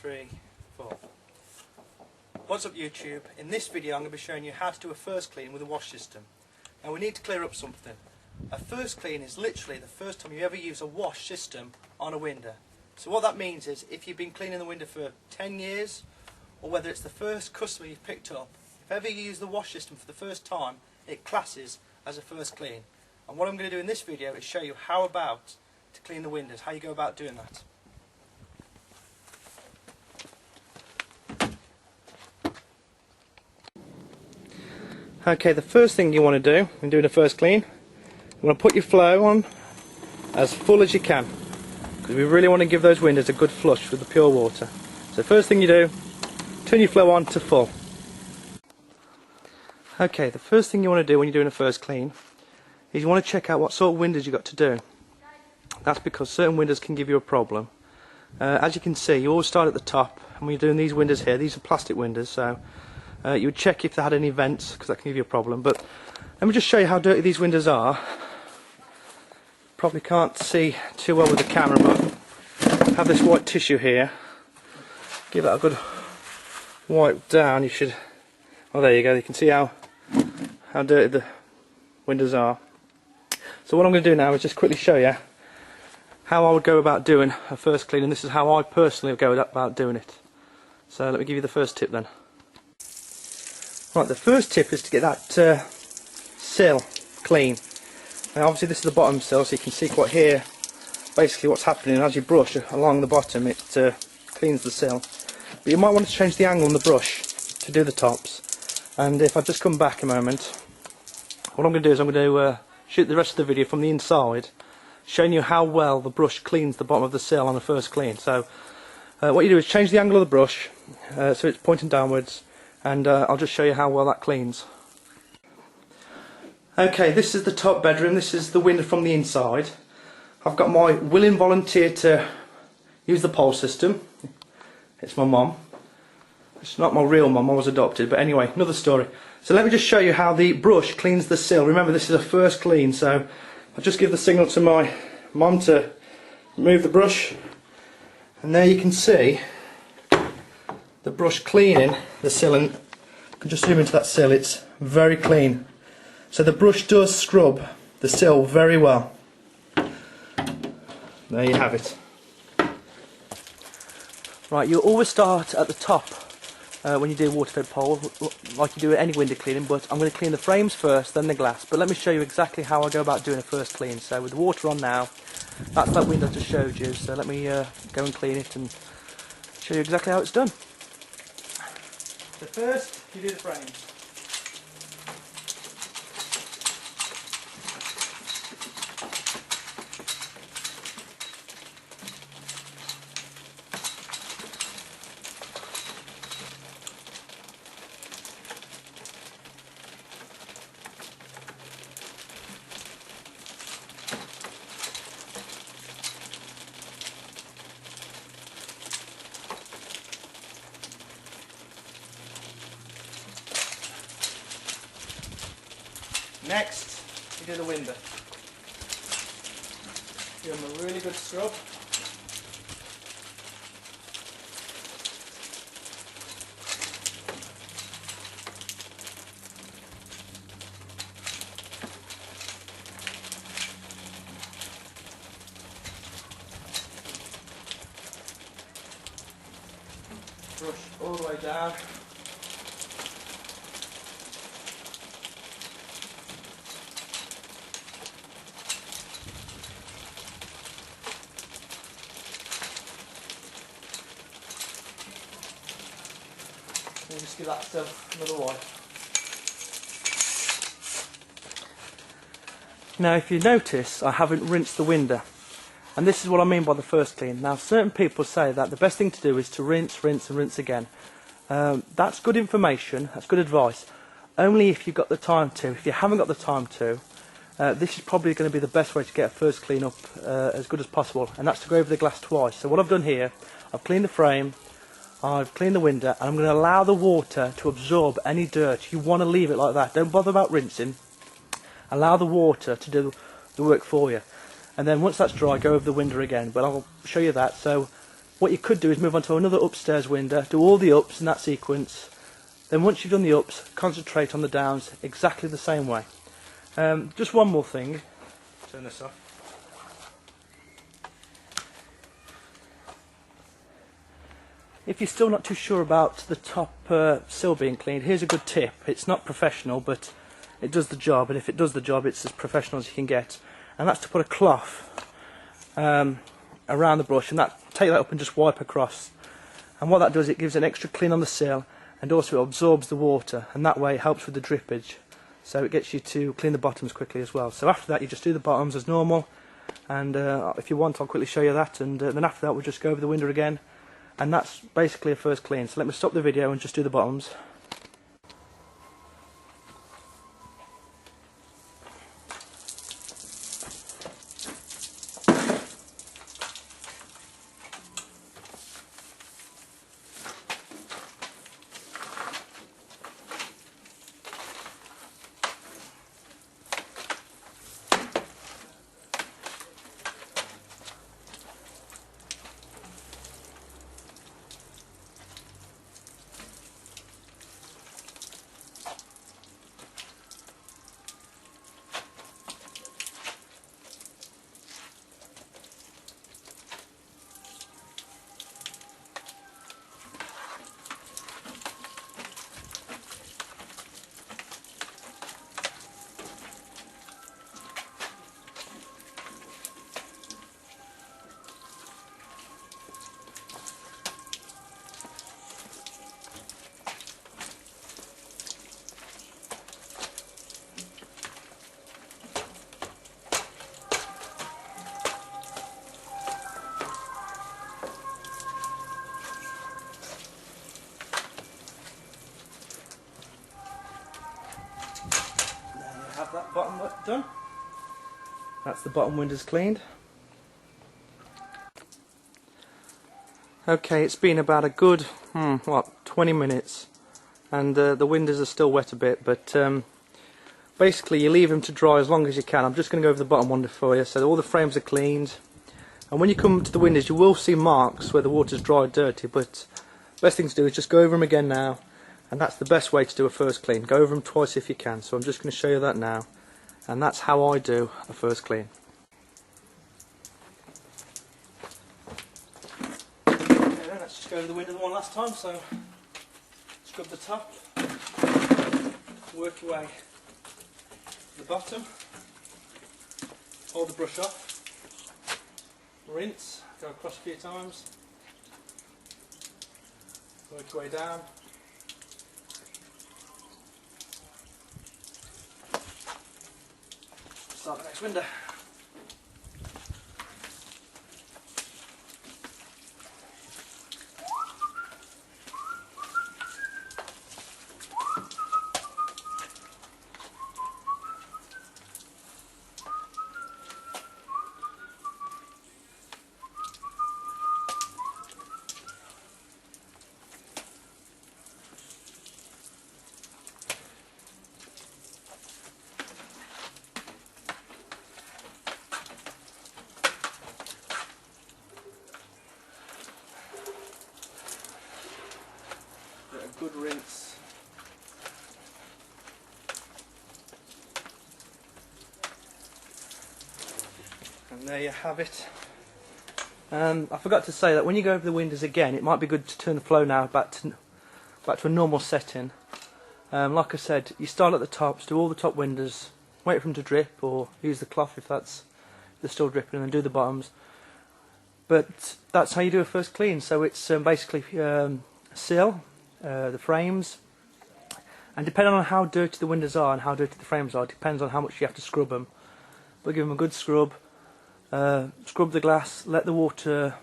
3, 4. What's up YouTube? In this video I'm going to be showing you how to do a first clean with a wash system. Now we need to clear up something. A first clean is literally the first time you ever use a wash system on a window. So what that means is if you've been cleaning the window for 10 years or whether it's the first customer you've picked up, if ever you use the wash system for the first time, it classes as a first clean. And what I'm going to do in this video is show you how about to clean the windows, how you go about doing that. Okay, the first thing you want to do when doing a first clean, you want to put your flow on as full as you can, because we really want to give those windows a good flush with the pure water. So first thing you do, turn your flow on to full. Okay, the first thing you want to do when you're doing a first clean is you want to check out what sort of windows you've got to do. That's because certain windows can give you a problem. As you can see, you always start at the top, and when you're doing these windows here, these are plastic windows, so you would check if they had any vents, because that can give you a problem. But let me just show you how dirty these windows are. Probably can't see too well with the camera, but I have this white tissue here. Give that a good wipe down. You should. Oh, there you go. You can see how dirty the windows are. So what I'm going to do now is just quickly show you how I would go about doing a first clean, and this is how I personally go about doing it. So let me give you the first tip then. Right, the first tip is to get that sill clean. Now obviously this is the bottom sill, so you can see quite here basically what's happening. As you brush along the bottom, it cleans the sill. But you might want to change the angle on the brush to do the tops. And if I just come back a moment, what I'm going to do is I'm going to shoot the rest of the video from the inside, showing you how well the brush cleans the bottom of the sill on the first clean. So what you do is change the angle of the brush so it's pointing downwards, and I'll just show you how well that cleans. Okay, this is the top bedroom. This is the window from the inside. I've got my willing volunteer to use the pole system. It's my mum. It's not my real mum, I was adopted, but anyway, another story. So let me just show you how the brush cleans the sill. Remember, this is a first clean, so I'll just give the signal to my mum to move the brush, and there you can see the brush cleaning the sill, and I can just zoom into that sill. It's very clean. So the brush does scrub the sill very well. There you have it. Right, you always start at the top when you do water fed pole, like you do at any window cleaning, but I'm going to clean the frames first, then the glass. But let me show you exactly how I go about doing a first clean. So with the water on now, that's that window I just showed you, so let me go and clean it and show you exactly how it's done. So first, you do the frames. Next, you do the window. Give them a really good scrub. Brush all the way down. And just give that another wipe. Now if you notice, I haven't rinsed the window, and this is what I mean by the first clean. Now certain people say that the best thing to do is to rinse, rinse and rinse again. That's good information, that's good advice, only if you've got the time to. If you haven't got the time to, this is probably going to be the best way to get a first clean up as good as possible, and that's to go over the glass twice. So what I've done here, I've cleaned the frame, I've cleaned the window, and I'm going to allow the water to absorb any dirt. You want to leave it like that. Don't bother about rinsing. Allow the water to do the work for you. And then once that's dry, go over the window again. But I'll show you that. So what you could do is move on to another upstairs window, do all the ups in that sequence. Then once you've done the ups, concentrate on the downs exactly the same way. Just one more thing. Turn this off. If you're still not too sure about the top sill being cleaned, here's a good tip. It's not professional, but it does the job, and if it does the job, it's as professional as you can get. And that's to put a cloth around the brush, and take that up and just wipe across. And what that does, it gives an extra clean on the sill, and also it absorbs the water, and that way it helps with the drippage. So it gets you to clean the bottoms quickly as well. So after that, you just do the bottoms as normal, and if you want, I'll quickly show you that, and then after that, we'll just go over the window again. And that's basically a first clean. So let me stop the video and just do the bottoms. Have that bottom work done. That's the bottom windows cleaned. Okay, it's been about a good 20 minutes, and the windows are still wet a bit, but basically you leave them to dry as long as you can. I'm just going to go over the bottom window for you. So all the frames are cleaned, and when you come to the windows you will see marks where the water's dried dirty, but the best thing to do is just go over them again now. And that's the best way to do a first clean. Go over them twice if you can. So I'm just going to show you that now. And that's how I do a first clean. Okay then, let's just go over the window one last time. So scrub the top, work your way to the bottom, hold the brush off, rinse, go across a few times, work your way down. Start the next window. Good rinse. And there you have it. I forgot to say that when you go over the windows again, it might be good to turn the flow now back to a normal setting. Like I said, you start at the tops, do all the top windows, wait for them to drip, or use the cloth if they're still dripping, and then do the bottoms. But that's how you do a first clean. So it's basically sill, the frames, and depending on how dirty the windows are and how dirty the frames are, depends on how much you have to scrub them. But give them a good scrub, scrub the glass, let the water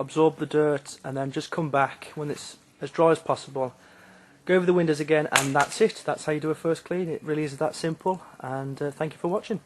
absorb the dirt, and then just come back when it's as dry as possible. Go over the windows again, and that's it. That's how you do a first clean. It really is that simple, and thank you for watching.